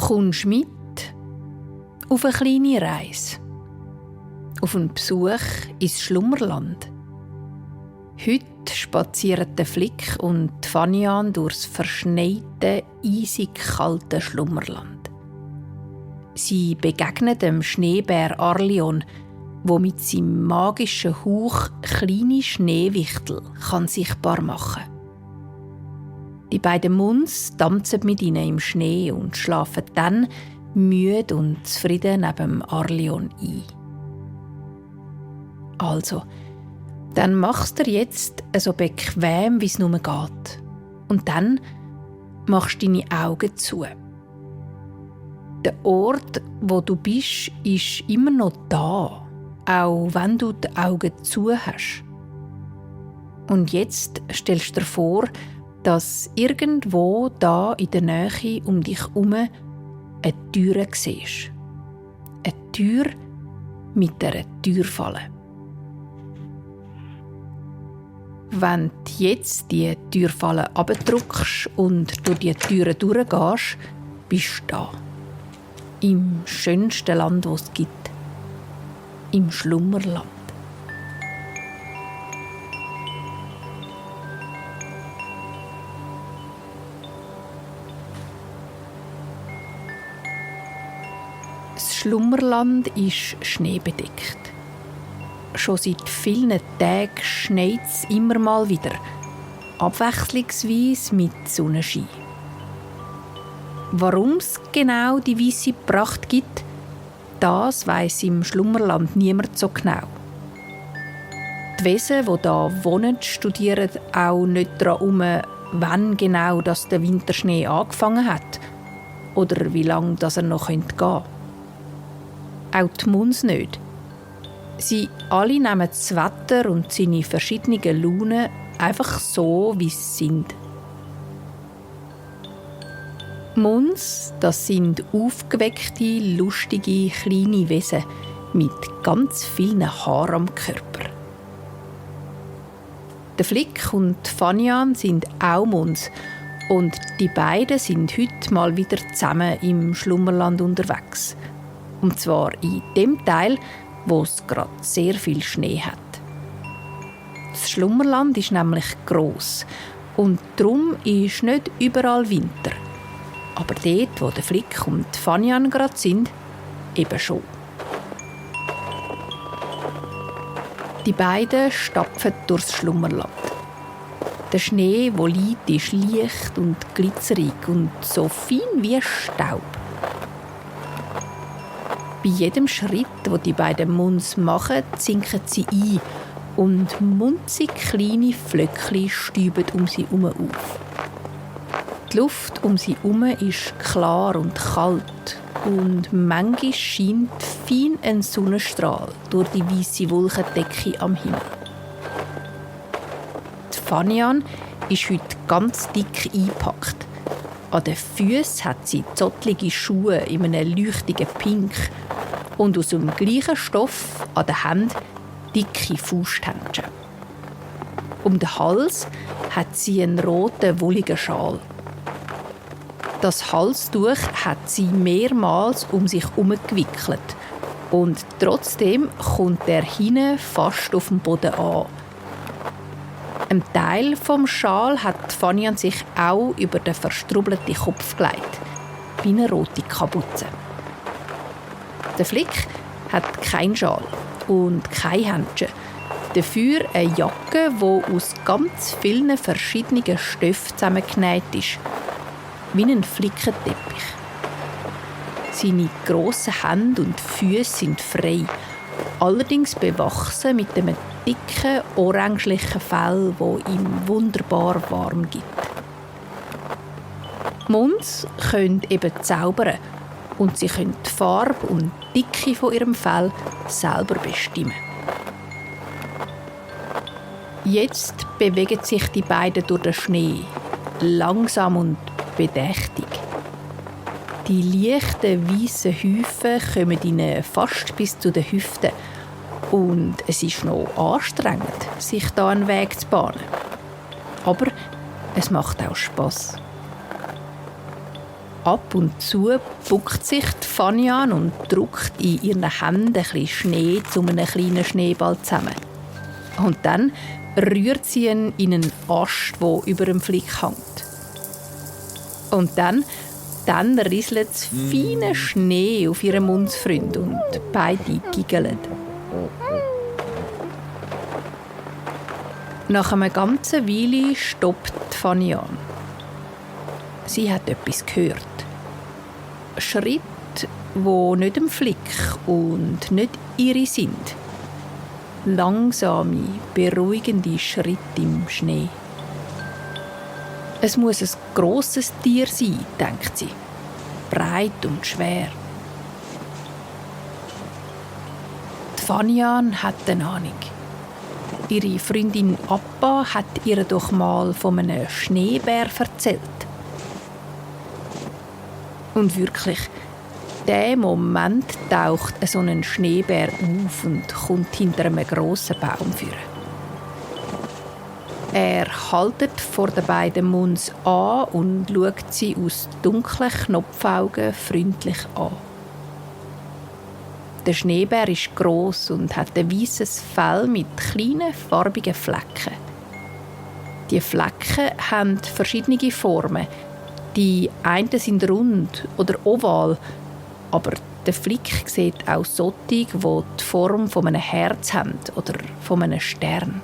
Kommst mit auf eine kleine Reise, auf einen Besuch ins Schlummerland. Heute spazieren der Flick und Fanian durchs verschneite, eisig kalte Schlummerland. Sie begegnen dem Schneebär Arlion, wo mit seinem magischen Hauch kleine Schneewichtel sichtbar machen kann. Die beiden Muns tanzen mit ihnen im Schnee und schlafen dann müde und zufrieden neben Arlion ein. Also, dann machst du jetzt so bequem, wie es nur geht. Und dann machst du deine Augen zu. Der Ort, wo du bist, ist immer noch da, auch wenn du die Augen zu hast. Und jetzt stellst du dir vor, dass irgendwo da in der Nähe um dich herum eine Tür siehst. Eine Tür mit einer Türfalle. Wenn du jetzt die Türfalle abdrückst und durch die Türe durchgehst, bist du da. Im schönsten Land, das es gibt. Im Schlummerland. Das Schlummerland ist schneebedeckt. Schon seit vielen Tagen schneit es immer mal wieder, abwechslungsweise mit Sonnenschein. Warum es genau die weisse Pracht gibt, das weiss im Schlummerland niemand so genau. Die Wesen, die hier wohnen, studieren auch nicht daran, wann genau der Winterschnee angefangen hat oder wie lange er noch gehen könnte. Auch die Muns nicht. Sie alle nehmen das Wetter und seine verschiedenen Launen einfach so, wie sie sind. Muns, das sind aufgeweckte, lustige, kleine Wesen mit ganz vielen Haaren am Körper. Der Flick und Fanian sind auch Muns und die beiden sind heute mal wieder zusammen im Schlummerland unterwegs. Und zwar in dem Teil, wo es gerade sehr viel Schnee hat. Das Schlummerland ist nämlich gross und darum ist nicht überall Winter. Aber dort, wo der Flick und Fanian gerade sind, eben schon. Die beiden stapfen durchs Schlummerland. Der Schnee, der liegt, ist leicht und glitzerig und so fein wie Staub. Bei jedem Schritt, den die beiden Muns machen, sinken sie ein und munzig kleine Flöckchen stäuben um sie herum auf. Die Luft um sie herum ist klar und kalt und manchmal scheint fein ein Sonnenstrahl durch die weisse Wolkendecke am Himmel. Die Fanian ist heute ganz dick eingepackt. An den Füßen hat sie zottlige Schuhe in einem leuchtigen Pink und aus dem gleichen Stoff an den Händen dicke Fausthändchen. Um den Hals hat sie einen roten, wolligen Schal. Das Halstuch hat sie mehrmals um sich herumgewickelt und trotzdem kommt er hinten fast auf dem Boden an. Ein Teil vom Schal hat Fanian sich auch über den verstrubelten Kopf gelegt, wie eine rote Kapuze. Der Flick hat keinen Schal und keine Händchen. Dafür eine Jacke, die aus ganz vielen verschiedenen Stoffen zusammengenäht ist, wie ein Flickenteppich. Seine grossen Hände und Füße sind frei, allerdings bewachsen mit einem dicken, orangelichen Fell, das ihm wunderbar warm gibt. Muns können eben zaubern und sie können die Farbe und die Dicke von ihrem Fell selber bestimmen. Jetzt bewegen sich die beiden durch den Schnee, langsam und bedächtig. Die leichten, weißen Häufen kommen ihnen fast bis zu den Hüften. Und es ist noch anstrengend, sich da einen Weg zu bahnen. Aber es macht auch Spass. Ab und zu buckt sich die Fanian und drückt in ihren Händen ein bisschen Schnee zu einem kleinen Schneeball zusammen. Und dann rührt sie ihn in einen Ast, der über dem Flick hängt. Und dann rieselt es feinen Schnee auf ihren Mundsfreund und beide giggeln. Nach einer ganzen Weile stoppt Fanny an. Sie hat etwas gehört. Schritte, die nicht im Flick und nicht ihre sind. Langsame, beruhigende Schritte im Schnee. Es muss ein grosses Tier sein, denkt sie. Breit und schwer. Die Fanian hat eine Ahnung. Ihre Freundin Appa hat ihr doch mal von einem Schneebär erzählt. Und wirklich, in diesem Moment taucht so ein Schneebär auf und kommt hinter einem grossen Baum führen. Er haltet vor den beiden Munds an und schaut sie aus dunklen Knopfaugen freundlich an. Der Schneebär ist gross und hat ein weißes Fell mit kleinen farbigen Flecken. Die Flecken haben verschiedene Formen. Die einen sind rund oder oval, aber der Flick sieht auch solche, die die Form von einem Herz haben oder von einem Stern.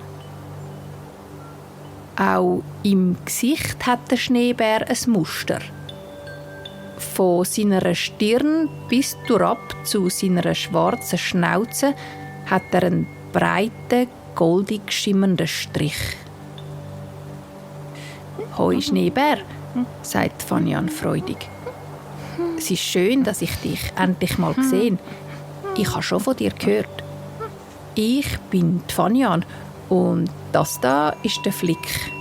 Auch im Gesicht hat der Schneebär ein Muster. Von seiner Stirn bis durchab zu seiner schwarzen Schnauze hat er einen breiten, goldig schimmernden Strich. «Hoi Schneebär», sagt Fanian freudig. «Es ist schön, dass ich dich endlich mal gesehen. Ich habe schon von dir gehört. Ich bin die Fanian und das da ist der Flick.»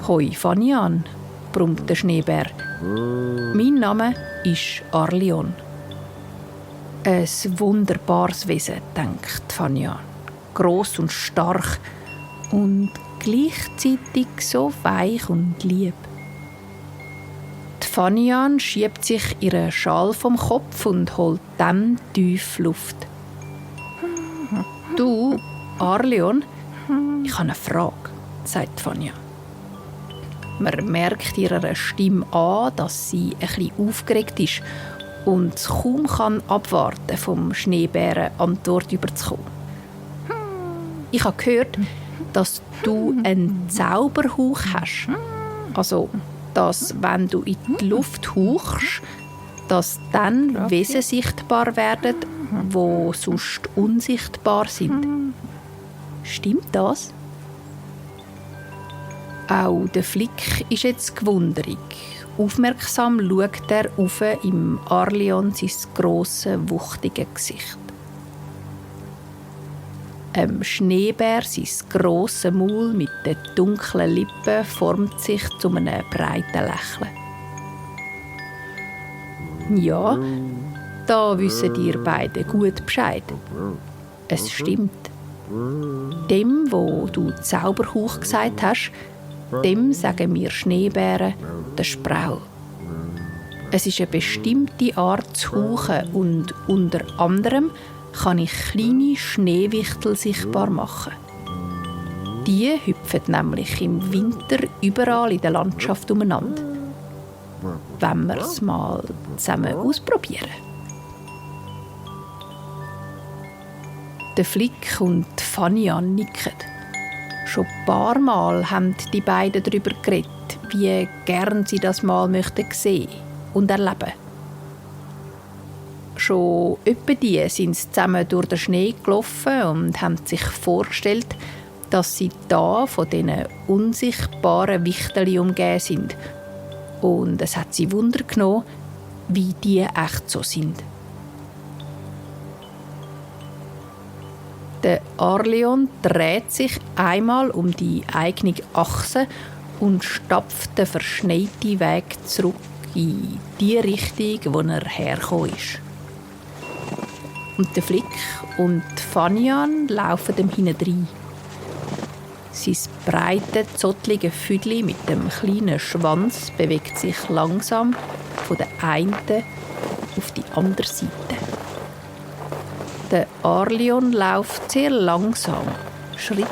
«Hoi Fanian», brummt der Schneebär. «Mein Name ist Arlion.» «Ein wunderbares Wesen», denkt Fanian. «Gross und stark und gleichzeitig so weich und lieb.» Die Fanian schiebt sich ihren Schal vom Kopf und holt dann tief Luft. «Du, Arlion, ich habe eine Frage», sagt Fanian. Man merkt ihrer Stimme an, dass sie ein bisschen aufgeregt ist und es kaum abwarten kann, vom Schneebären Antwort überzukommen. «Ich habe gehört, dass du einen Zauberhauch hast. Also, dass, wenn du in die Luft hauchst, dass dann Wesen sichtbar werden, die sonst unsichtbar sind. Stimmt das?» Auch der Flick ist jetzt gewunderig. Aufmerksam schaut er auf im Arlion sein grosses, wuchtiges Gesicht. Schneebär, sein grosses Maul mit den dunklen Lippen, formt sich zu einem breiten Lächeln. «Ja, da wissen ihr beide gut Bescheid. Es stimmt. Dem, wo du Zauberhauch gesagt hast, dem sagen wir Schneebären der Sprau. Es ist eine bestimmte Art zu hauchen und unter anderem kann ich kleine Schneewichtel sichtbar machen. Die hüpfen nämlich im Winter überall in der Landschaft umeinander. Wenn wir es mal zusammen ausprobieren?» Der Flick und Fanian nicken. Schon ein paar Mal haben die beiden darüber geredet, wie gern sie das mal möchten sehen und erleben. Schon etwa die sind sie zusammen durch den Schnee gelaufen und haben sich vorgestellt, dass sie da von diesen unsichtbaren Wichteln umgeben sind. Und es hat sie Wunder genommen, wie die echt so sind. Der Arlion dreht sich einmal um die eigene Achse und stapft den verschneiten Weg zurück in die Richtung, wo er hergekommen ist. Und der Flick und Fanian laufen dem hinein. Sein breite, zottlige Füdli mit dem kleinen Schwanz bewegt sich langsam von der einen auf die andere Seite. Der Arlion läuft sehr langsam, Schritt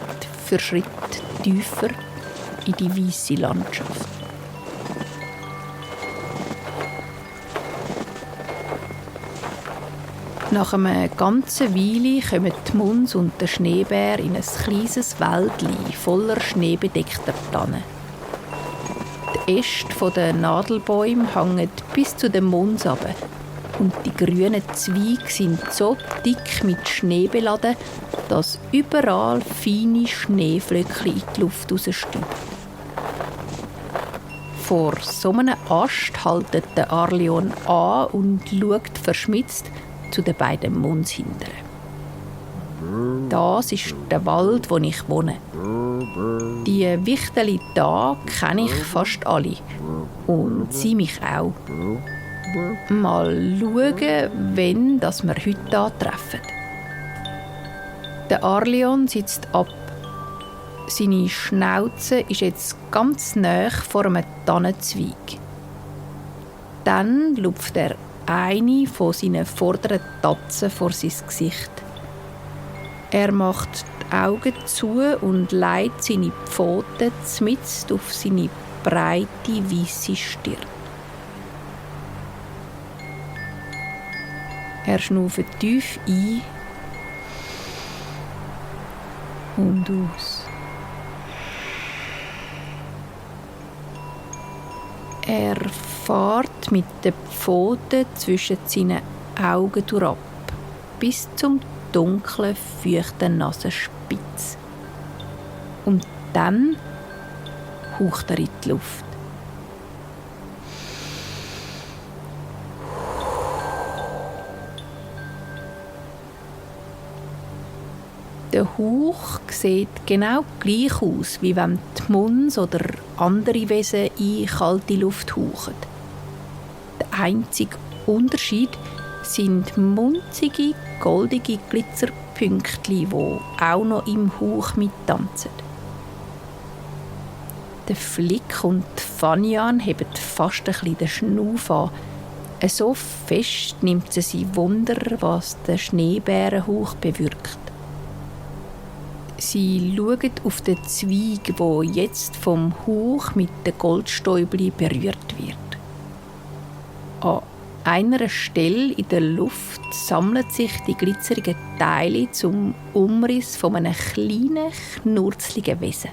für Schritt tiefer in die weisse Landschaft. Nach einer ganzen Weile kommen die Muns und der Schneebär in ein kleines Wäldchen voller schneebedeckter Tannen. Die Äste der Nadelbäume hängen bis zu den Muns runter und die grünen Zweige sind so dick mit Schnee beladen, dass überall feine Schneeflöckchen in die Luft raussteigen. Vor so einem Ast haltet der Arlion an und schaut verschmitzt zu den beiden Muns hinteren. Das ist der Wald, wo ich wohne. Die Wichteli da kenne ich fast alle. Und sie mich auch. Mal schauen, wenn wir heute hier treffen. Der Arlion sitzt ab. Seine Schnauze ist jetzt ganz nahe vor einem Tannenzweig. Dann lupft er eine von seinen vorderen Tatzen vor sein Gesicht. Er macht die Augen zu und legt seine Pfoten mitten auf seine breite, weisse Stirn. Er schnauft tief ein und aus. Er fährt mit den Pfoten zwischen seinen Augen durchab, bis zum dunklen, feuchten Nasenspitz. Und dann haucht er in die Luft. Der Hauch sieht genau gleich aus, wie wenn die Muns oder andere Wesen in kalte Luft hauchen. Der einzige Unterschied sind munzige, goldige Glitzerpünktchen, die auch noch im Hauch mittanzen. Der Flick und Fanian heben fast ein bisschen den Schnauf an. So fest nimmt sie Wunder, was der Schneebärenhauch bewirkt. Sie schauen auf den Zweig, der jetzt vom Hauch mit den Goldstäubchen berührt wird. An einer Stelle in der Luft sammeln sich die glitzerigen Teile zum Umriss von einem kleinen, knurzligen Wesen.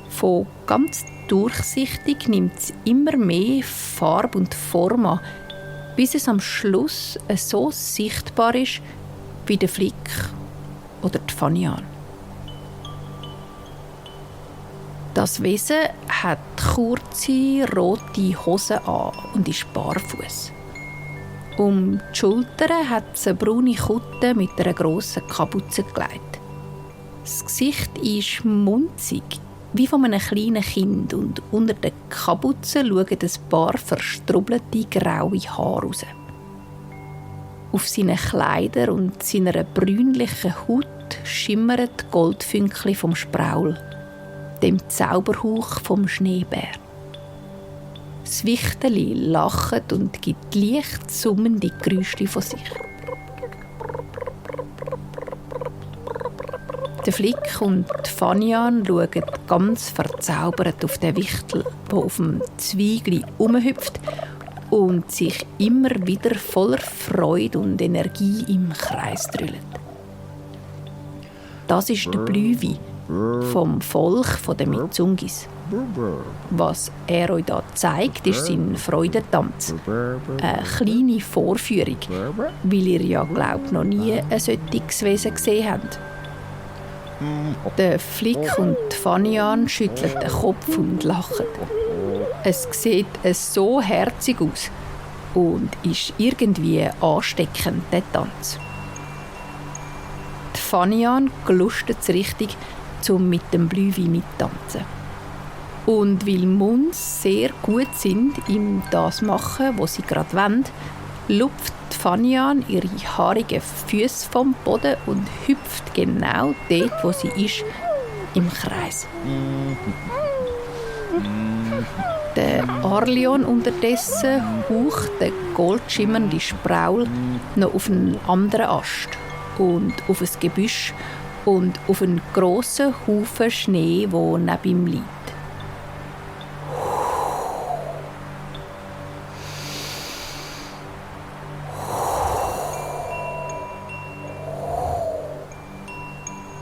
Von ganz durchsichtig nimmt es immer mehr Farbe und Form an, bis es am Schluss so sichtbar ist wie der Flick oder die Fanian. Das Wesen hat kurze, rote Hosen an und ist barfuß. Um die Schultern hat es eine braune Kutte mit einer grossen Kapuze gelegt. Das Gesicht ist munzig, wie von einem kleinen Kind, und unter der Kapuze schauen ein paar verstrubelte graue Haare raus. Auf seinen Kleidern und seiner brünlichen Haut schimmern die Goldfünkchen vom Spraul, dem Zauberhauch vom Schneebär. Das Wichteli lacht und gibt leicht summende Geräusche von sich. Der Flick und die Fanian schauen ganz verzaubert auf den Wichtel, der auf dem Zweigli herumhüpft und sich immer wieder voller Freude und Energie im Kreis drüllt. Das ist der Blüwi vom Volk der Mitsungis. Was er euch hier zeigt, ist sein Freudentanz. Eine kleine Vorführung, weil ihr ja, glaubt, noch nie ein solches Wesen gesehen habt. Der Flick und Fanian schütteln den Kopf und lachen. Es sieht so herzig aus und ist irgendwie ansteckend, der Tanz. Die Fanian gelustet es richtig, um mit dem Blüwi mittanzen. Und weil Muns sehr gut sind im das machen, was sie gerade wollen, lupft Fanian ihre haarigen Füße vom Boden und hüpft genau dort, wo sie ist, im Kreis. Der Arlion unterdessen haucht den goldschimmernden Spraul noch auf einen anderen Ast und auf ein Gebüsch und auf einen grossen Haufen Schnee, der neben ihm liegt.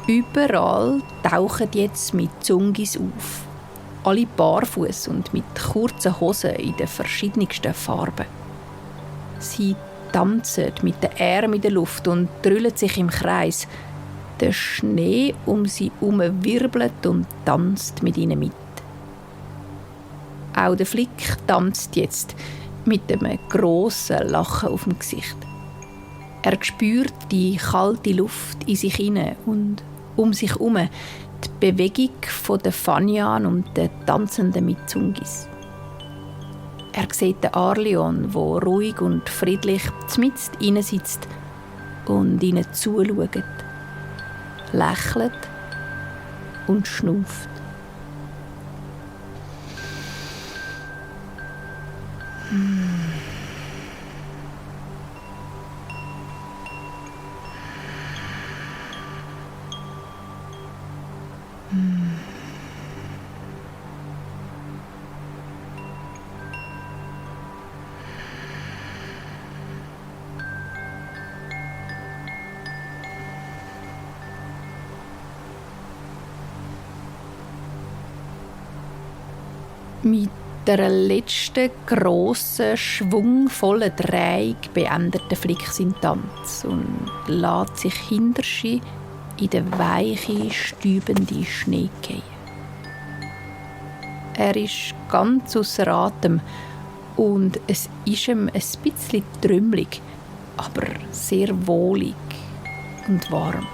Überall tauchen jetzt mit Zungis auf. Alle barfuß und mit kurzen Hosen in den verschiedensten Farben. Sie tanzen mit den Armen in der Luft und drüllen sich im Kreis. Der Schnee um sie herum wirbelt und tanzt mit ihnen mit. Auch der Flick tanzt jetzt mit einem grossen Lachen auf dem Gesicht. Er spürt die kalte Luft in sich hinein und um sich herum die Bewegung der Fanian und der tanzenden Mitsungis. Er sieht den Arlion, der ruhig und friedlich mitten inne sitzt und ihnen zuschaut, lächelt und schnauft. Mit der letzten grossen, schwungvollen Drehung beendet der Flick seinen Tanz und lässt sich hinter sich in den weichen, stäubenden Schnee gehen. Er ist ganz ausser Atem und es ist ihm ein bisschen trümmelig, aber sehr wohlig und warm.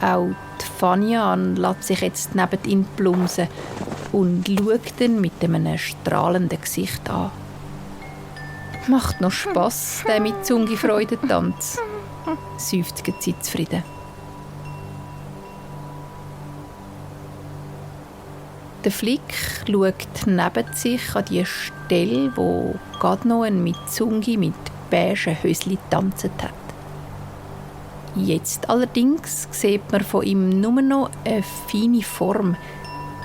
Auch die Fanian lässt sich jetzt neben ihn plumsen und schaut ihn mit einem strahlenden Gesicht an. «Macht noch Spass, der mit Zungi-Freudentanz», seufzt sie zufrieden. Der Flick schaut neben sich an die Stelle, wo gerade noch ein Mitsungi mit beigen Hösli getanzt hat. Jetzt allerdings sieht man von ihm nur noch eine feine Form.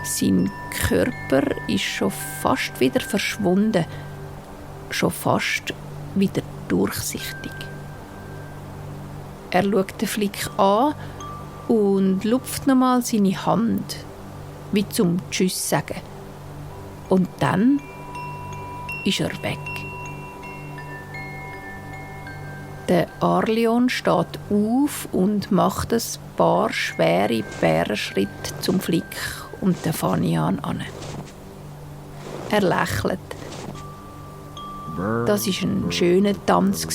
Sein Körper ist schon fast wieder verschwunden, schon fast wieder durchsichtig. Er schaut den Flick an und lupft nochmal seine Hand, wie zum Tschüss sagen. Und dann ist er weg. Der Arlion steht auf und macht ein paar schwere Bärenschritte zum Flick und der Fanian an. Er lächelt. Das war ein schöner Tanz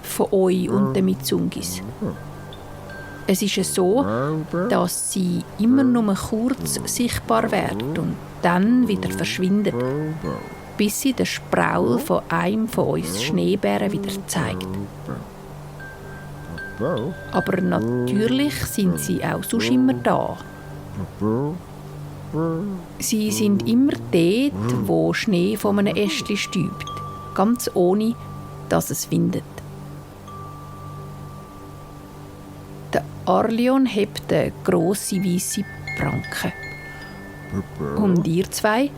von euch und den Mitsungis. Es ist so, dass sie immer nur kurz sichtbar werden und dann wieder verschwindet, bis sie den Spraul von einem von uns Schneebären wieder zeigt. Aber natürlich sind sie auch sonst immer da. Sie sind immer dort, wo Schnee von einem Ästchen stäubt, ganz ohne, dass es windet. Der Arlion hebt eine grosse weisse Pranke. Und ihr zwei?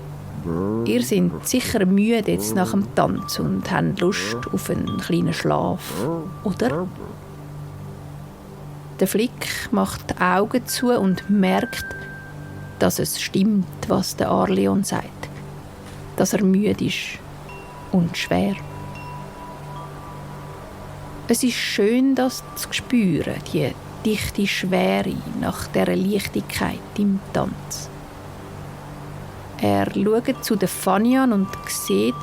Ihr seid sicher müde jetzt nach dem Tanz und habt Lust auf einen kleinen Schlaf, oder? Der Flick macht die Augen zu und merkt, dass es stimmt, was der Arlion sagt. Dass er müde ist und schwer. Es ist schön, das zu spüren, die dichte Schwere nach dieser Leichtigkeit im Tanz. Er schaut zu der Fanian und sieht,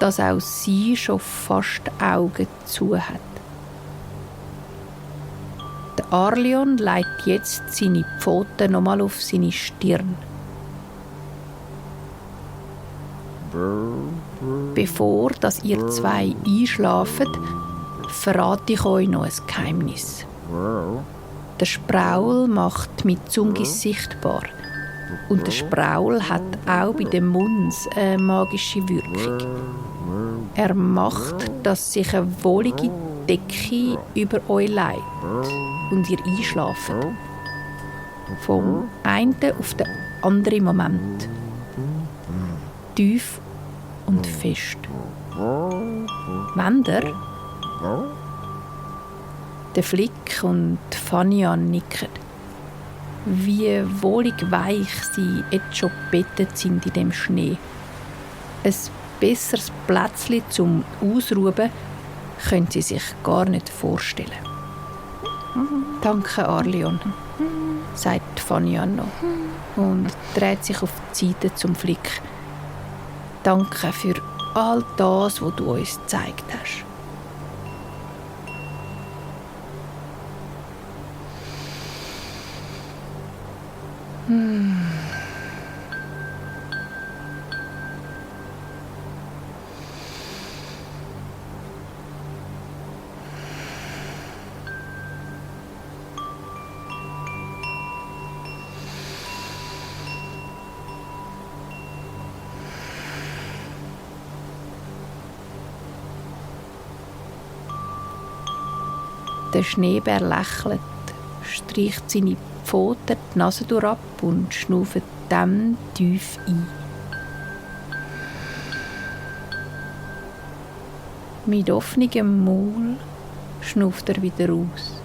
dass auch sie schon fast die Augen zu hat. Der Arlion legt jetzt seine Pfoten nochmal auf seine Stirn. Bevor dass ihr zwei einschlaft, verrate ich euch noch ein Geheimnis. Der Spraul macht Mitsungis sichtbar. Und der Spraul hat auch bei den Muns eine magische Wirkung. Er macht, dass sich eine wohlige Decke über euch legt und ihr einschlaft. Vom einen auf den anderen Moment. Tief und fest. Wenn ihr? Der Flick und Fanian nicken. Wie wohlig weich sie jetzt schon gebettet sind in dem Schnee. Ein besseres Plätzchen zum Ausruhen können sie sich gar nicht vorstellen. «Danke, Arlion», sagt Fanian noch und dreht sich auf die Seite zum Flick. «Danke für all das, was du uns gezeigt hast.» Der Schneebär lächelt, streicht seine Pfoten die Nase ab und schnauft dann tief ein. Mit offenem Maul schnauft er wieder aus.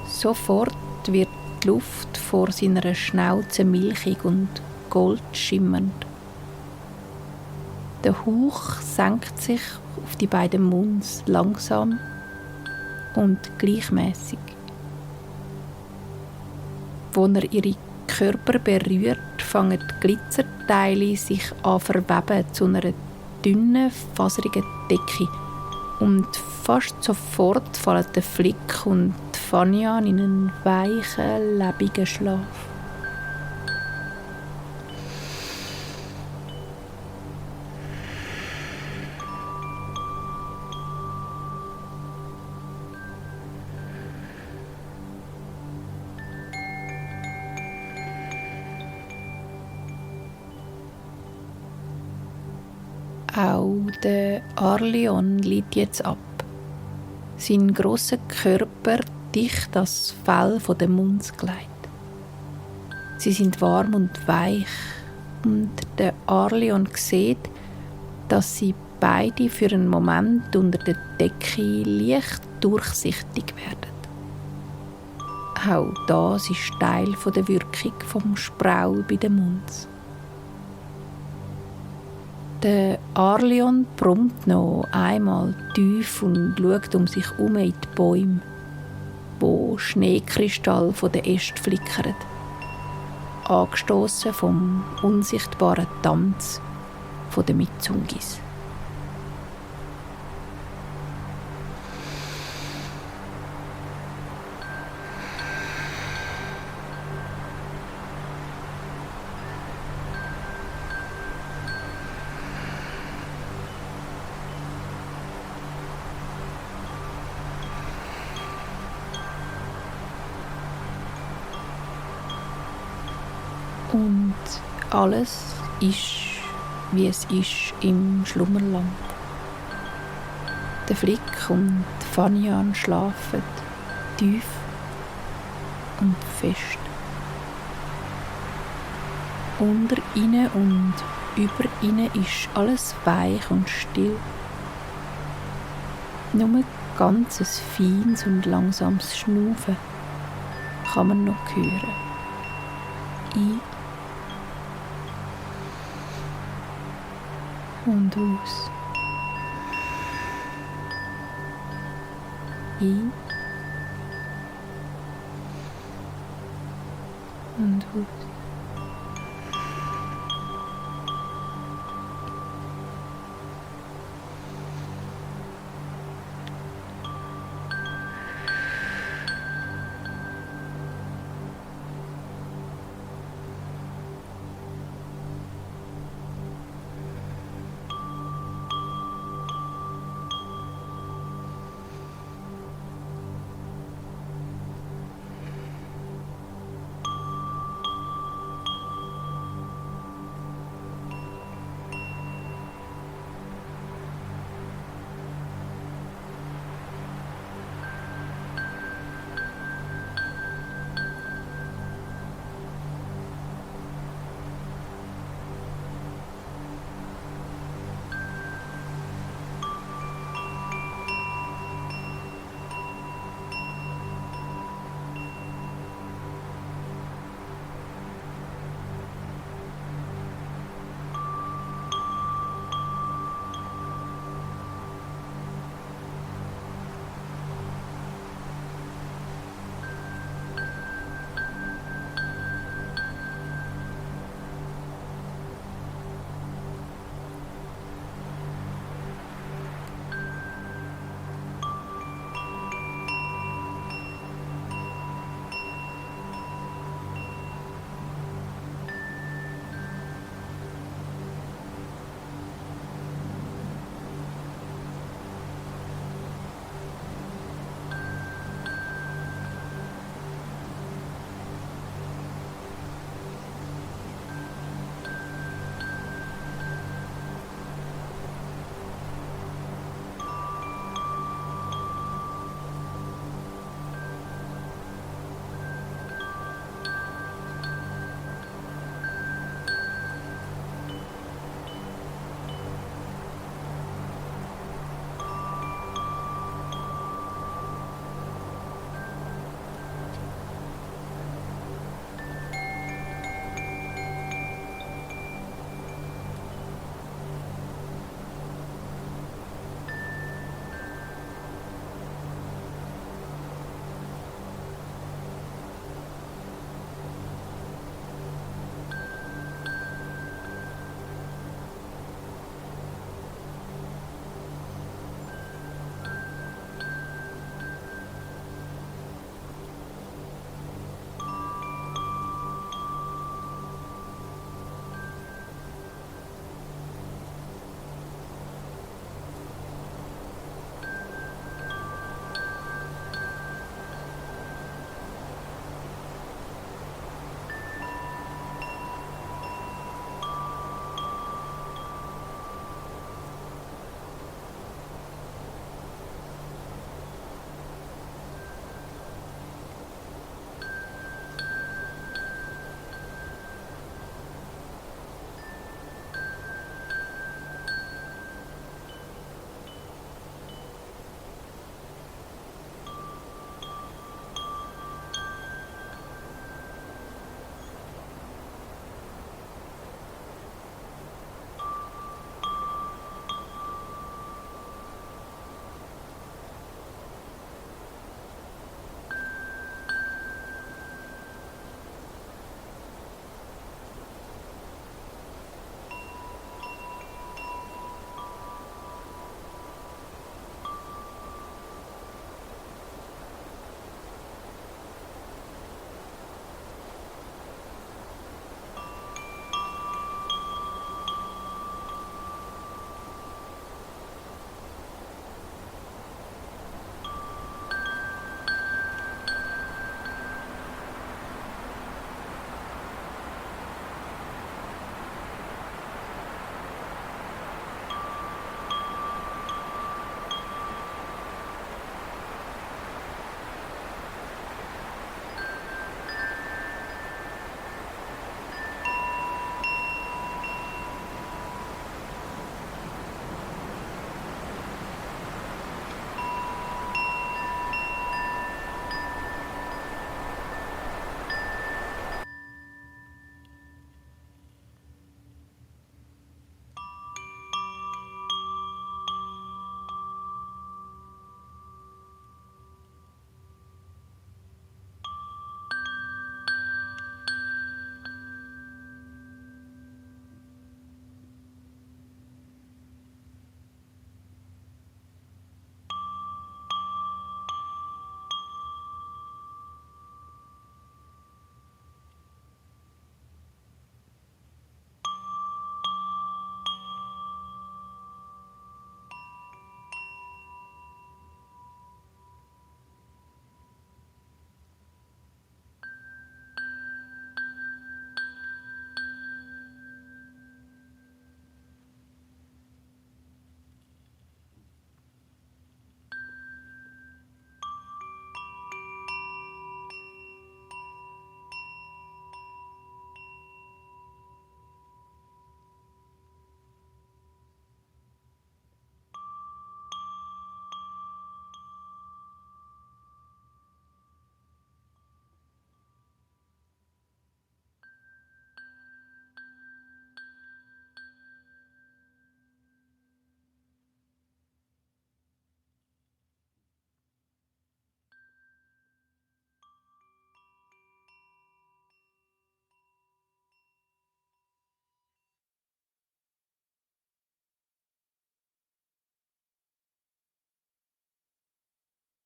Sofort wird die Luft vor seiner Schnauze milchig und goldschimmernd. Der Hauch senkt sich auf die beiden Muns langsam und gleichmäßig. Als er ihre Körper berührt, fangen die Glitzerteile sich an verweben zu einer dünnen, faserigen Decke. Und fast sofort fallen der Flick und Fanian in einen weichen, lebendigen Schlaf. Auch der Arlion liegt jetzt ab. Sein grosser Körper dicht ans Fell der Muns gelegt. Sie sind warm und weich und der Arlion sieht, dass sie beide für einen Moment unter der Decke leicht durchsichtig werden. Auch das ist Teil der Wirkung vom Spraul bei den Muns. Der Arlion brummt noch einmal tief und schaut um sich herum in die Bäume, wo Schneekristalle von den Ästen flickern, angestoßen vom unsichtbaren Tanz der Mitsungis. Und alles ist, wie es ist im Schlummerland. Der Flick und Fanian schlafen tief und fest. Unter ihnen und über ihnen ist alles weich und still. Nur ganz ein feines und langsames Schnaufen kann man noch hören. Ein und aus. Ein und aus.